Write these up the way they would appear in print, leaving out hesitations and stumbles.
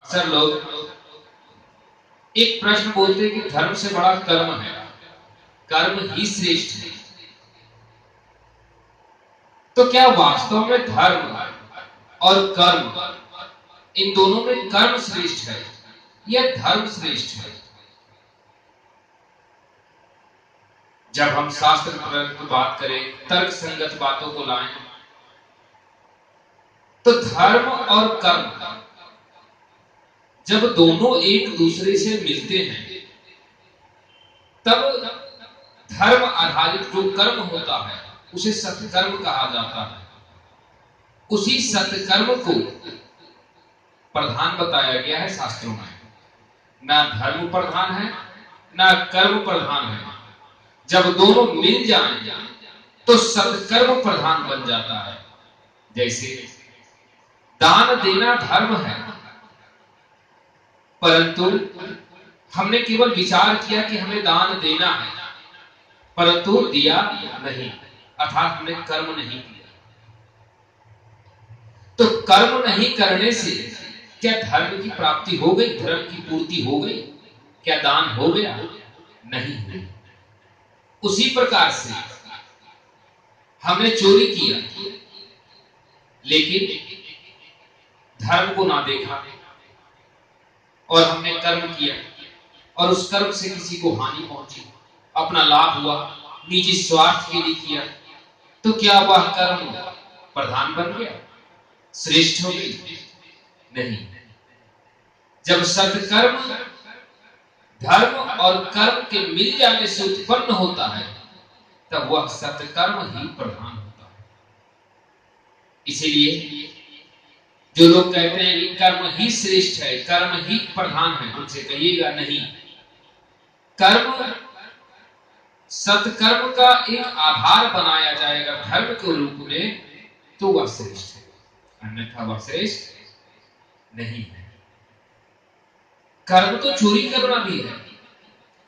अक्सर लोग एक प्रश्न बोलते हैं कि धर्म से बड़ा कर्म है, कर्म ही श्रेष्ठ है। तो क्या वास्तव में धर्म और कर्म, इन दोनों में कर्म श्रेष्ठ है या धर्म श्रेष्ठ है? जब हम शास्त्र की बात करें, तर्क संगत बातों को लाएं, तो धर्म और कर्म जब दोनों एक दूसरे से मिलते हैं, तब धर्म आधारित जो कर्म होता है उसे सत्कर्म कहा जाता है। उसी सत्कर्म को प्रधान बताया गया है शास्त्रों में। ना धर्म प्रधान है ना कर्म प्रधान है। जब दोनों मिल जाएं तो सत्कर्म प्रधान बन जाता है। जैसे दान देना धर्म है, परंतु हमने केवल विचार किया कि हमें दान देना है, परंतु दिया नहीं, अर्थात हमने कर्म नहीं किया। तो कर्म नहीं करने से क्या धर्म की प्राप्ति हो गई, धर्म की पूर्ति हो गई? क्या दान हो गया? नहीं हुई। उसी प्रकार से हमने चोरी किया लेकिन धर्म को ना देखा और हमने कर्म किया और उस कर्म से किसी को हानि पहुंची, अपना लाभ हुआ, निजी स्वार्थ के लिए किया, तो क्या वह कर्म प्रधान बन गया, श्रेष्ठ हो गई? नहीं। जब सत्कर्म धर्म और कर्म के मिल जाने से उत्पन्न होता है, तब वह सत्कर्म ही प्रधान होता है। इसीलिए जो लोग कहते हैं कि कर्म ही श्रेष्ठ है, कर्म ही प्रधान है, उनसे कहिएगा नहीं। कर्म सत्कर्म का एक आधार बनाया जाएगा धर्म के रूप में, तो वह श्रेष्ठ है, अन्यथा वह श्रेष्ठ नहीं है। कर्म तो चोरी करना भी है,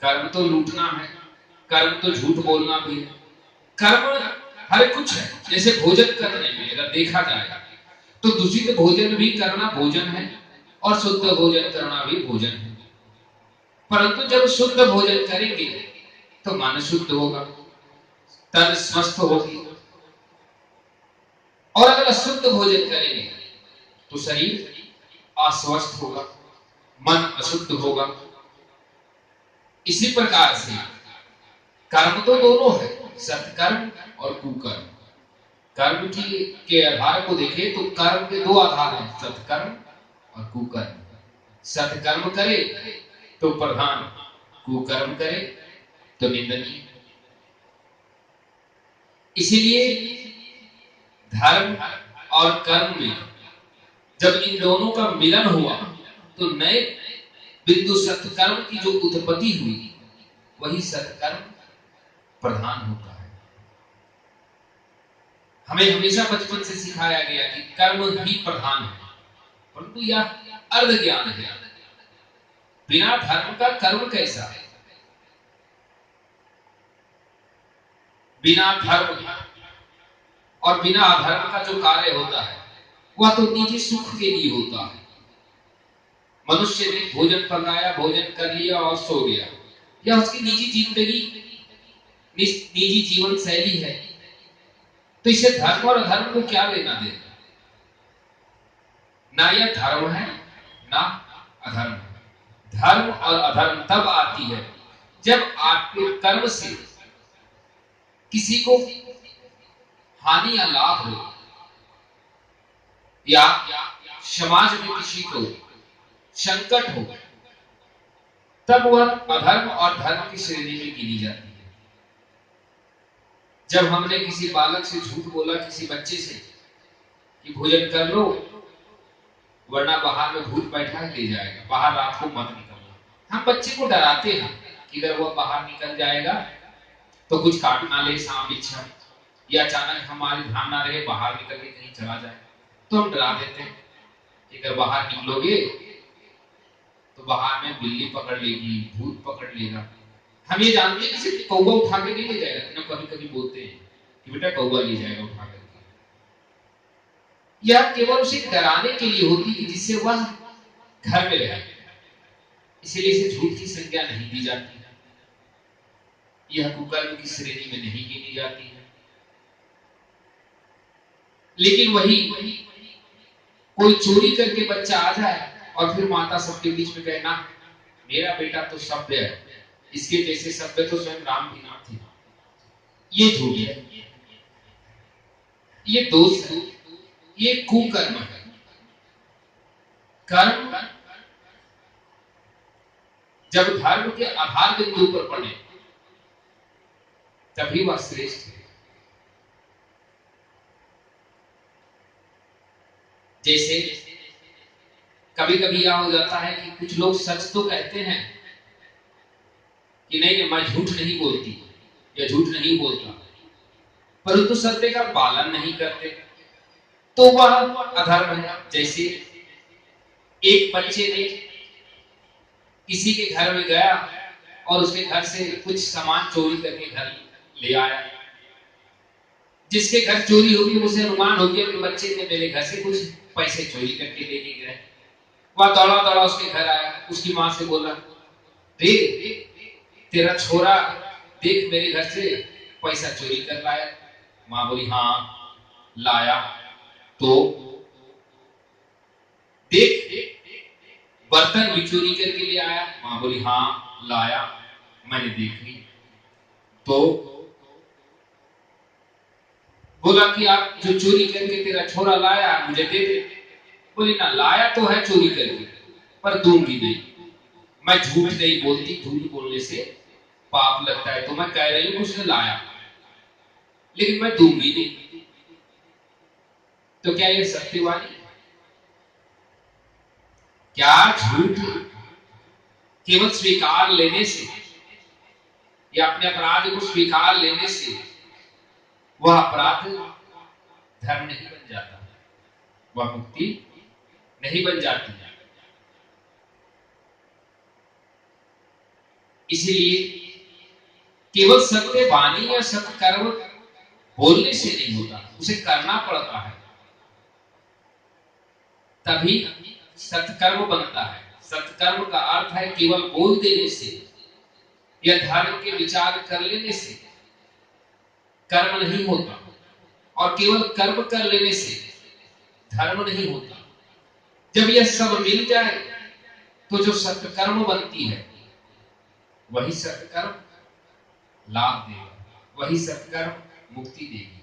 कर्म तो लूटना है, कर्म तो झूठ बोलना भी है, कर्म हर कुछ है। जैसे भोजन करने में अगर देखा जाए तो दूषित भोजन भी करना भोजन है और शुद्ध भोजन करना भी भोजन है। परंतु जब शुद्ध भोजन करेंगे तो मन शुद्ध होगा, तन स्वस्थ होगी, और अगर अशुद्ध भोजन करेंगे तो शरीर अस्वस्थ होगा, मन अशुद्ध होगा। इसी प्रकार से कर्म तो दोनों है, सत्कर्म और कुकर्म। कर्म के आधार को देखें तो कर्म के दो आधार हैं, सत्कर्म और कुकर्म। सत्कर्म करे तो प्रधान, कुकर्म करे तो निंदनीय। इसीलिए धर्म और कर्म में जब इन दोनों का मिलन हुआ तो नए बिंदु सत्कर्म की जो उत्पत्ति हुई, वही सत्कर्म प्रधान होता है। हमें हमेशा बचपन से सिखाया गया कि कर्म ही प्रधान है, परंतु यह अर्ध ज्ञान है। बिना धर्म का कर्म कैसा है? बिना धर्म और बिना अधर्म का जो कार्य होता है वह तो निजी सुख के लिए होता है। मनुष्य ने भोजन पकाया, भोजन कर लिया और सो गया, यह उसकी निजी जिंदगी, निजी जीवन शैली है। तो इसे धर्म और अधर्म को क्या लेना देना? ना यह धर्म है ना अधर्म है। धर्म और अधर्म तब आती है जब आपके कर्म से किसी को हानि या लाभ हो, या समाज में किसी को संकट हो, तब वह अधर्म और धर्म की श्रेणी में गिनी जाती है। जब हमने किसी बालक से झूठ बोला, किसी बच्चे से कि भोजन कर लो वरना बाहर में भूत बैठा ले जाएगा, बाहर रात को मत निकलना, हम बच्चे को डराते हैं कि अगर वह बाहर निकल जाएगा तो कुछ काट ना ले, सांप बिच्छा, या अचानक हमारे ध्यान ना रहे बाहर निकल के कहीं चला जाए, तो हम डरा देते हैं कि अगर बाहर निकलोगे तो बाहर में बिल्ली पकड़ लेगी, भूत पकड़ लेगा। हम ये जानते हैं कि कौवा उठा के नहीं ले जाएगा, ना कभी कभी बोलते हैं कि बेटा कौवा ले जाएगा उठा करके। यह केवल उसे डराने के लिए होती है जिससे वह घर में रहे, इसीलिए इसे झूठ की संज्ञा नहीं दी जाती, यह कुकर्म की श्रेणी में नहीं गिनी जाती है। लेकिन वही कोई चोरी करके बच्चा आ जाए और फिर माता सबके बीच में कहे ना मेरा बेटा तो सभ्य है, इसके जैसे सभ्य तो स्वयं राम भी ना थे, ये झूठ है, ये दोष है, ये कुकर्म है। कर्म जब धर्म के आधार बिंदु पर पड़े तभी वह श्रेष्ठ है। जैसे कभी कभी यह हो जाता है कि कुछ लोग सच तो कहते हैं कि नहीं मैं झूठ नहीं बोलती या झूठ नहीं बोलता, परंतु सत्य का पालन नहीं करते, तो वह अधर्म है। जैसे एक बच्चे ने किसी के घर में गया और उसके घर से कुछ सामान चोरी करके घर ले आया, जिसके घर चोरी होगी उसे अनुमान हो गया कि बच्चे ने मेरे घर से कुछ पैसे चोरी करके लेके गए। वह दौड़ा दौड़ा उसके घर आया, उसकी माँ से बोला देख तेरा छोरा देख मेरे घर से पैसा चोरी कर लाया। माँ बोली हाँ लाया, तो देख बर्तन भी चोरी करके ले आया। माँ बोली हाँ लाया, मैंने देख ली। तो बोला कि आप जो चोरी करके तेरा छोरा लाया मुझे दे दे। बोली ना लाया तो है चोरी करके पर दूंगी नहीं, मैं झूठ नहीं बोलती, झूठ बोलने से पाप लगता है, तो मैं कह रही हूं उसने लाया लेकिन मैं दूंगी नहीं। तो क्या ये सत्यवादी? क्या झूठ केवल स्वीकार लेने से या अपने अपराध को स्वीकार लेने से वह अपराध धर्म नहीं बन जाता, वह मुक्ति नहीं बन जाती। इसीलिए केवल सत्य वाणी या सत्कर्म बोलने से नहीं होता, उसे करना पड़ता है, तभी सत्कर्म बनता है। सत्कर्म का अर्थ है केवल बोल देने से या धर्म के विचार कर लेने से कर्म नहीं होता, और केवल कर्म कर लेने से धर्म नहीं होता। जब यह सब मिल जाए तो जो सत्कर्म बनती है वही सत्कर्म लाभ देगा, वही सत्कर्म मुक्ति देगा।